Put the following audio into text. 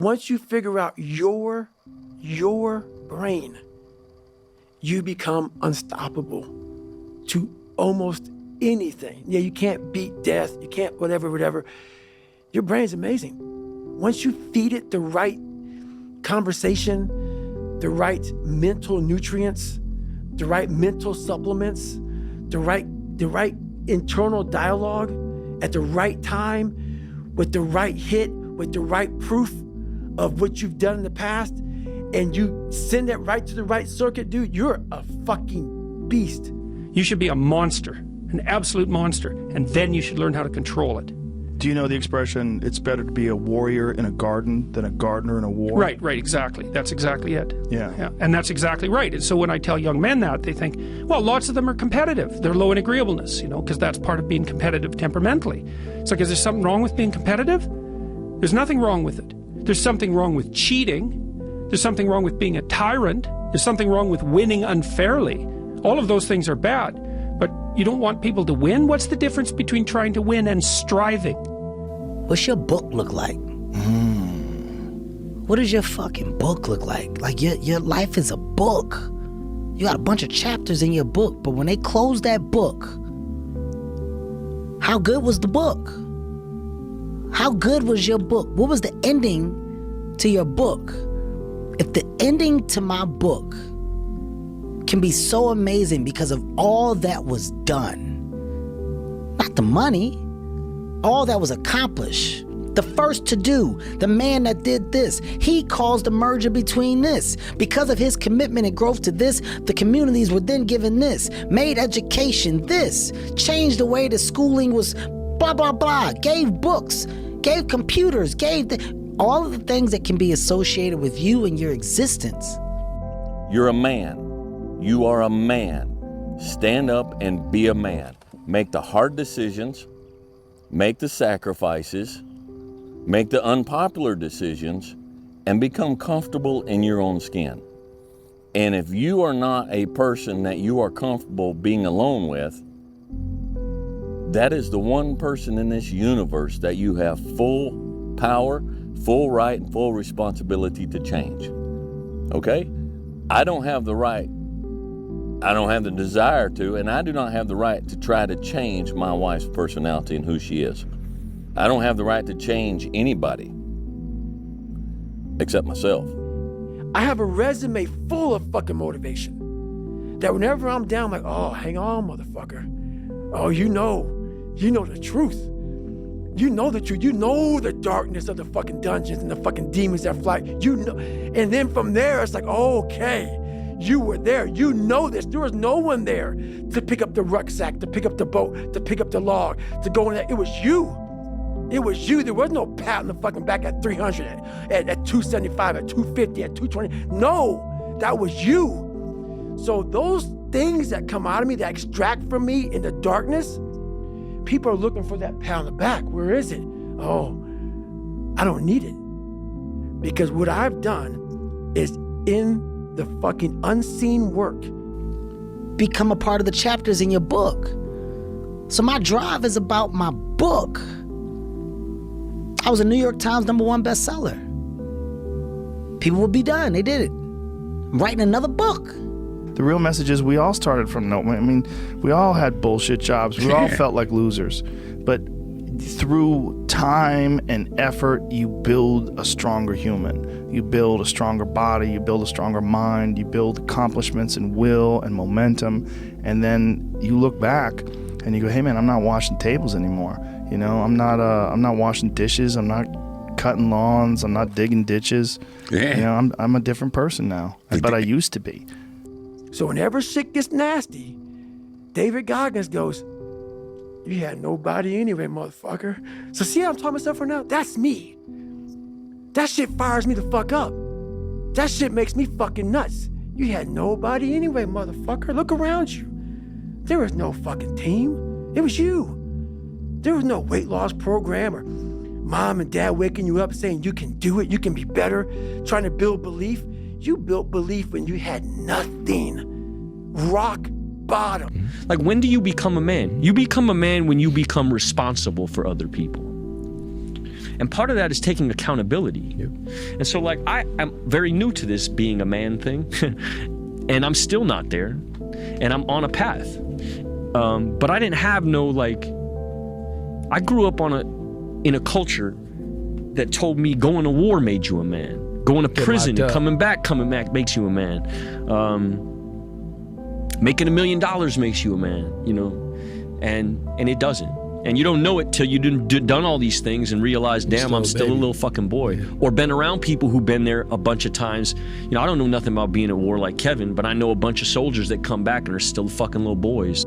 Once you figure out your brain, you become unstoppable to almost anything. Yeah, you can't beat death, you can't whatever. Your brain's amazing. Once you feed it the right conversation, the right mental nutrients, the right mental supplements, the right internal dialogue at the right time, with the right hit, with the right proof of what you've done in the past, and you send that right to the right circuit, dude, you're a fucking beast. You should be a monster, an absolute monster, and then you should learn how to control it. Do you know the expression, it's better to be a warrior in a garden than a gardener in a war? Right, exactly. That's exactly it. Yeah. And that's exactly right. And so when I tell young men that, they think, well, lots of them are competitive. They're low in agreeableness, because that's part of being competitive temperamentally. It's like, is there something wrong with being competitive? There's nothing wrong with it. There's something wrong with cheating. There's something wrong with being a tyrant. There's something wrong with winning unfairly. All of those things are bad. But you don't want people to win? What's the difference between trying to win and striving? What's your book look like? What does your fucking book look like? Like your life is a book. You got a bunch of chapters in your book, but when they close that book, how good was the book? How good was your book? What was the ending to your book? If the ending to my book can be so amazing because of all that was done, not the money, all that was accomplished, the first to do, the man that did this, he caused the merger between this. Because of his commitment and growth to this, the communities were then given this, made education this, changed the way the schooling was blah, blah, blah, gave books, gave computers, all of the things that can be associated with you and your existence. You're a man. You are a man. Stand up and be a man. Make the hard decisions. Make the sacrifices, make the unpopular decisions, and become comfortable in your own skin. And if you are not a person that you are comfortable being alone with, that is the one person in this universe that you have full power, full right, and full responsibility to change. Okay? I don't have the right, I don't have the desire to, and I do not have the right to try to change my wife's personality and who she is. I don't have the right to change anybody except myself. I have a resume full of fucking motivation that whenever I'm down, I'm like, oh, hang on, motherfucker. Oh, you know the truth. You know the truth. You know the darkness of the fucking dungeons and the fucking demons that fly. You know, and then from there, it's like, okay. You were there. You know this. There was no one there to pick up the rucksack, to pick up the boat, to pick up the log, to go in there. It was you. It was you. There was no pat on the fucking back at 300, at 275, at 250, at 220. No, that was you. So those things that come out of me, that extract from me in the darkness, people are looking for that pat on the back. Where is it? Oh, I don't need it. Because what I've done is in the fucking unseen work. Become a part of the chapters in your book. So my drive is about my book. I was a New York Times #1 bestseller. People would be done. They did it. I'm writing another book. The real message is we all started from nowhere. I mean, we all had bullshit jobs. We all felt like losers. But through time and effort, you build a stronger human. You build a stronger body, you build a stronger mind, you build accomplishments and will and momentum, and then you look back and you go, hey man, I'm not washing tables anymore. I'm not washing dishes, I'm not cutting lawns, I'm not digging ditches. Yeah. I'm a different person now, but I used to be. So whenever shit gets nasty, David Goggins goes, you had nobody anyway, motherfucker. So see how I'm talking myself right now? That's me. That shit fires me the fuck up. That shit makes me fucking nuts. You had nobody anyway, motherfucker. Look around you. There was no fucking team. It was you. There was no weight loss program or mom and dad waking you up saying you can do it, you can be better, trying to build belief. You built belief when you had nothing. Rock bottom. Like, when do you become a man? You become a man when you become responsible for other people. And part of that is taking accountability. And so like I'm very new to this being a man thing and I'm still not there and I'm on a path. But I didn't have no like, I grew up in a culture that told me going to war made you a man. Going to prison and coming back makes you a man. Making $1 million makes you a man, you know, and it doesn't. And you don't know it till you've done all these things and realize, damn, I'm still a little fucking boy. Yeah. Or been around people who've been there a bunch of times. You know, I don't know nothing about being at war like Kevin, but I know a bunch of soldiers that come back and are still fucking little boys.